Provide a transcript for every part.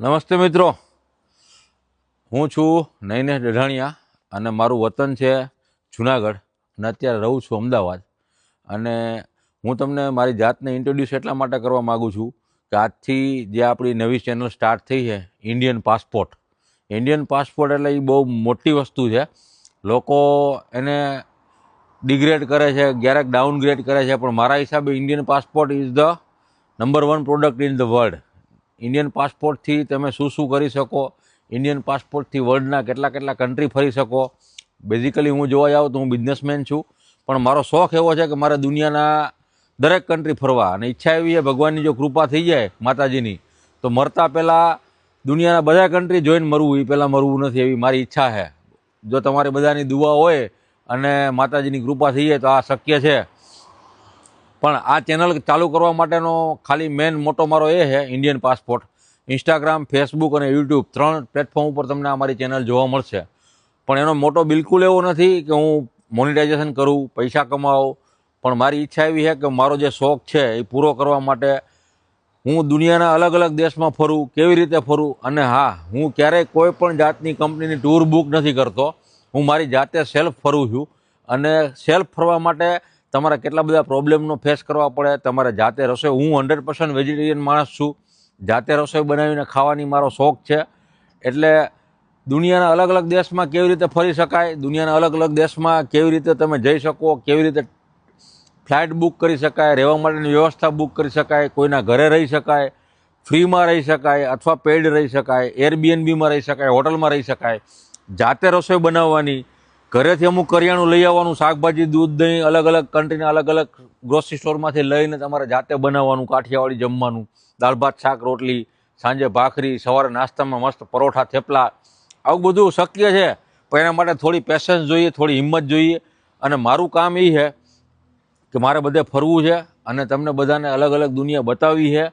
નમસ્તે મિત્રો, હું છું નૈનેશ ડઢાણિયા અને મારું વતન છે જુનાગઢ અને અત્યારે રહું છું અમદાવાદ. અને હું તમને મારી જાતને ઇન્ટ્રોડ્યુસ એટલા માટે કરવા માગું છું કે આજથી જે આપણી નવી ચેનલ સ્ટાર્ટ થઈ છે ઇન્ડિયન પાસપોર્ટ. ઇન્ડિયન પાસપોર્ટ એટલે એ બહુ મોટી વસ્તુ છે. લોકો એને ડિગ્રેડ કરે છે, ક્યારેક ડાઉનગ્રેડ કરે છે, પણ મારા હિસાબે Indian passport is the number 1 product in the world. Indian પાસપોર્ટથી તમે શું શું કરી શકો, ઇન્ડિયન પાસપોર્ટથી વર્લ્ડના કેટલા કેટલા કન્ટ્રી ફરી શકો. બેઝિકલી હું જોવા જાઉં તો હું બિઝનેસમેન છું, પણ મારો શોખ એવો છે કે મારે દુનિયાના દરેક કન્ટ્રી ફરવા, અને ઈચ્છા એવી છે ભગવાનની જો કૃપા થઈ જાય માતાજીની તો મરતા પહેલાં દુનિયાના બધા કન્ટ્રી જોઈને મરવું, એ પહેલાં મરવું નથી એવી મારી ઈચ્છા છે. જો તમારી બધાની દુઆ હોય અને માતાજીની કૃપા થઈ જાય તો આ શક્ય છે. પણ આ ચેનલ ચાલુ કરવા માટેનો ખાલી મેન મોટો મારો એ છે ઇન્ડિયન પાસપોર્ટ. ઇન્સ્ટાગ્રામ, ફેસબુક અને યુટ્યુબ 3 પ્લેટફોર્મ ઉપર તમને અમારી ચેનલ જોવા મળશે. પણ એનો મોટો બિલકુલ એવો નથી કે હું મોનિટાઇઝેશન કરું, પૈસા કમાવું. પણ મારી ઈચ્છા એવી છે કે મારો જે શોખ છે એ પૂરો કરવા માટે હું દુનિયાના અલગ અલગ દેશમાં ફરું, કેવી રીતે ફરું. અને હા, હું ક્યારેય કોઈ પણ જાતની કંપનીની ટૂર બુક નથી કરતો. હું મારી જાતે સેલ્ફ ફરું છું. અને સેલ્ફ ફરવા માટે તમારે કેટલા બધા પ્રોબ્લેમનો ફેસ કરવા પડે. તમારે જાતે રસોઈ, હું 100% વેજીટેરિયન માણસ છું, જાતે રસોઈ બનાવીને ખાવાની મારો શોખ છે. એટલે દુનિયાના અલગ અલગ દેશમાં કેવી રીતે ફરી શકાય, દુનિયાના અલગ અલગ દેશમાં કેવી રીતે તમે જઈ શકો, કેવી રીતે ફ્લાઇટ બુક કરી શકાય, રહેવા માટેની વ્યવસ્થા બુક કરી શકાય, કોઈના ઘરે રહી શકાય, ફ્રીમાં રહી શકાય અથવા પેઇડ રહી શકાય, એરબીએનબીમાં રહી શકાય, હોટલમાં રહી શકાય, જાતે રસોઈ બનાવવાની, ઘરેથી અમુક કરિયાણું લઈ આવવાનું, શાકભાજી, દૂધ, દહીં, અલગ અલગ કન્ટ્રીના અલગ અલગ ગ્રોસરી સ્ટોરમાંથી લઈને તમારે જાતે બનાવવાનું, કાઠિયાવાડી જમવાનું, દાળ ભાત શાક રોટલી, સાંજે ભાખરી, સવારે નાસ્તામાં મસ્ત પરોઠા થેપલા, આવું બધું શક્ય છે. પણ એના માટે થોડી પેશન્સ જોઈએ, થોડી હિંમત જોઈએ. અને મારું કામ એ છે કે મારે બધે ફરવું છે અને તમને બધાને અલગ અલગ દુનિયા બતાવવી છે,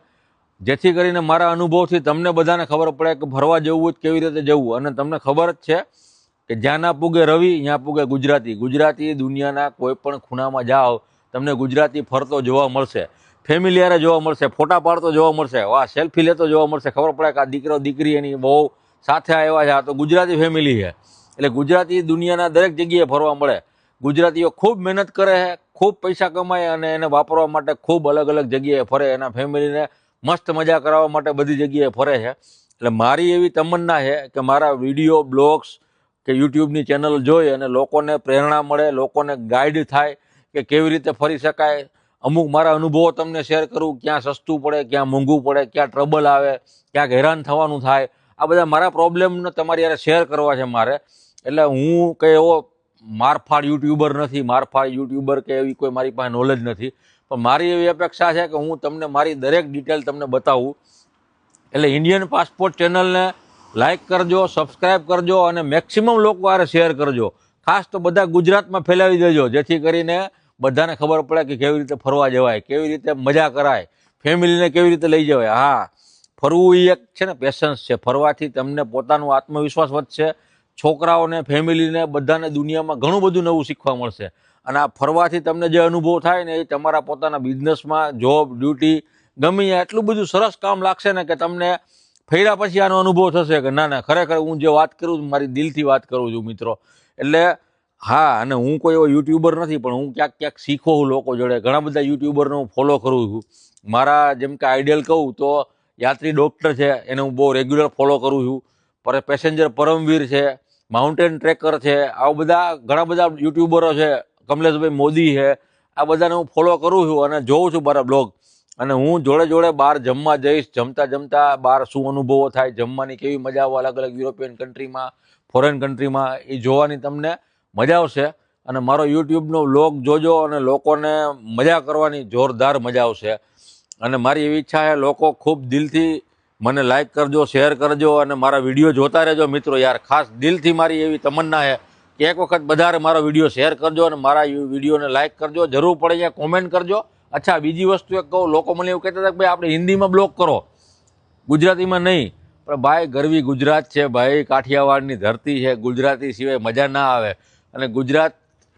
જેથી કરીને મારા અનુભવથી તમને બધાને ખબર પડે કે ફરવા જવું હોય કેવી રીતે જવું. અને તમને ખબર જ છે કે જ્યાં ના પૂગે રવિ ત્યાં પૂગે ગુજરાતી. ગુજરાતી દુનિયાના કોઈ પણ ખૂણામાં જાઓ તમને ગુજરાતી ફરતો જોવા મળશે, ફેમિલી હારે જોવા મળશે, ફોટા પાડતો જોવા મળશે, વાહ સેલ્ફી લેતો જોવા મળશે. ખબર પડે કે આ દીકરો દીકરી એની બહુ સાથે આવ્યા છે, આ તો ગુજરાતી ફેમિલી છે. એટલે ગુજરાતી દુનિયાના દરેક જગ્યાએ ફરવા મળે. ગુજરાતીઓ ખૂબ મહેનત કરે છે, ખૂબ પૈસા કમાય અને એને વાપરવા માટે ખૂબ અલગ અલગ જગ્યાએ ફરે, એના ફેમિલીને મસ્ત મજા કરાવવા માટે બધી જગ્યાએ ફરે છે. એટલે મારી એવી તમન્ના છે કે મારા વિડીયો, બ્લોગ્સ કે યુટ્યુબની ચેનલ જોઈ અને લોકોને પ્રેરણા મળે, લોકોને ગાઈડ થાય કે કેવી રીતે ફરી શકાય. અમુક મારા અનુભવો તમને શેર કરું, ક્યાં સસ્તું પડે, ક્યાં મોંઘું પડે, ક્યાં ટ્રબલ આવે, ક્યાંક હેરાન થવાનું થાય. આ બધા મારા પ્રોબ્લેમને તમારી યારે શેર કરવા છે મારે. એટલે હું કંઈ એવો મારફાડ યુટ્યુબર નથી, મારફાડ યુટ્યુબર કે એવી કોઈ મારી પાસે નોલેજ નથી. પણ મારી એવી અપેક્ષા છે કે હું તમને મારી દરેક ડિટેલ તમને બતાવું. એટલે ઇન્ડિયન પાસપોર્ટ ચેનલને લાઇક કરજો, સબસ્ક્રાઈબ કરજો અને મેક્સિમમ લોકો આરે શેર કરજો. ખાસ તો બધા ગુજરાતમાં ફેલાવી દેજો, જેથી કરીને બધાને ખબર પડે કે કેવી રીતે ફરવા જવાય, કેવી રીતે મજા કરાય, ફેમિલીને કેવી રીતે લઈ જવાય. હા, ફરવું એ એક છે ને પેશન્સ છે. ફરવાથી તમને પોતાનો આત્મવિશ્વાસ વધશે, છોકરાઓને, ફેમિલીને, બધાને દુનિયામાં ઘણું બધું નવું શીખવા મળશે. અને આ ફરવાથી તમને જે અનુભવ થાય ને એ તમારા પોતાના બિઝનેસમાં, જોબ, ડ્યુટી, ગમે એટલું બધું સરસ કામ લાગશે ને કે તમને ફર્યા પછી આનો અનુભવ થશે કે ના ના, ખરેખર હું જે વાત કરું છું મારી દિલથી વાત કરું છું મિત્રો. એટલે હા, અને હું કોઈ એવો યુટ્યુબર નથી, પણ હું ક્યાંક ક્યાંક શીખો હું લોકો જોડે. ઘણા બધા યુટ્યુબરને હું ફોલો કરું છું. મારા જેમ કે આઈડિયલ કહું તો યાત્રી ડૉક્ટર છે, એને હું બહુ રેગ્યુલર ફોલો કરું છું. પર પેસેન્જર પરમવીર છે, માઉન્ટેન ટ્રેકર છે, આવા બધા ઘણા બધા યુટ્યુબરો છે, કમલેશભાઈ મોદી છે. આ બધાને હું ફોલો કરું છું અને જોઉં છું મારા બ્લોગ. અને હું જોડે જોડે બહાર જમવા જઈશ, જમતા જમતા બહાર શું અનુભવો થાય, જમવાની કેવી મજા આવે અલગ અલગ યુરોપિયન કન્ટ્રીમાં, ફોરેન કન્ટ્રીમાં, એ જોવાની તમને મજા આવશે. અને મારો યુટ્યુબનો વ્લોગ જોજો અને લોકોને મજા કરવાની જોરદાર મજા આવશે. અને મારી એવી ઈચ્છા છે લોકો ખૂબ દિલથી મને લાઈક કરજો, શેર કરજો અને મારા વિડીયો જોતા રહેજો મિત્રો. યાર ખાસ દિલથી મારી એવી તમન્ના છે કે એક વખત બધારે મારો વિડીયો શેર કરજો અને મારા વિડીયોને લાઈક કરજો. જરૂર પડે ત્યાં કોમેન્ટ કરજો. અચ્છા, બીજી વસ્તુ એક કહું, લોકો મને એવું કહેતા હતા કે ભાઈ આપણે હિન્દીમાં બ્લોગ કરો, ગુજરાતીમાં નહીં. પણ ભાઈ ગરવી ગુજરાત છે ભાઈ, કાઠિયાવાડની ધરતી છે, ગુજરાતી સિવાય મજા ના આવે. અને ગુજરાત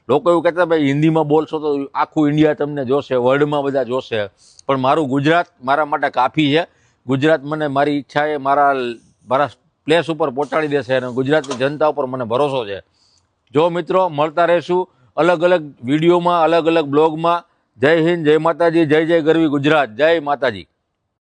લોકો એવું કહેતા ભાઈ હિન્દીમાં બોલશો તો આખું ઇન્ડિયા તમને જોશે, વર્લ્ડમાં બધા જોશે. પણ મારું ગુજરાત મારા માટે કાફી છે. ગુજરાત મને મારી ઈચ્છા એ મારા પ્લેસ ઉપર પહોંચાડી દેશે અને ગુજરાતની જનતા ઉપર મને ભરોસો છે. જો મિત્રો મળતા રહેશું અલગ અલગ વિડીયોમાં, અલગ અલગ બ્લોગમાં. જય હિન્દ, જય માતાજી, જય જય ગરવી ગુજરાત, જય માતાજી.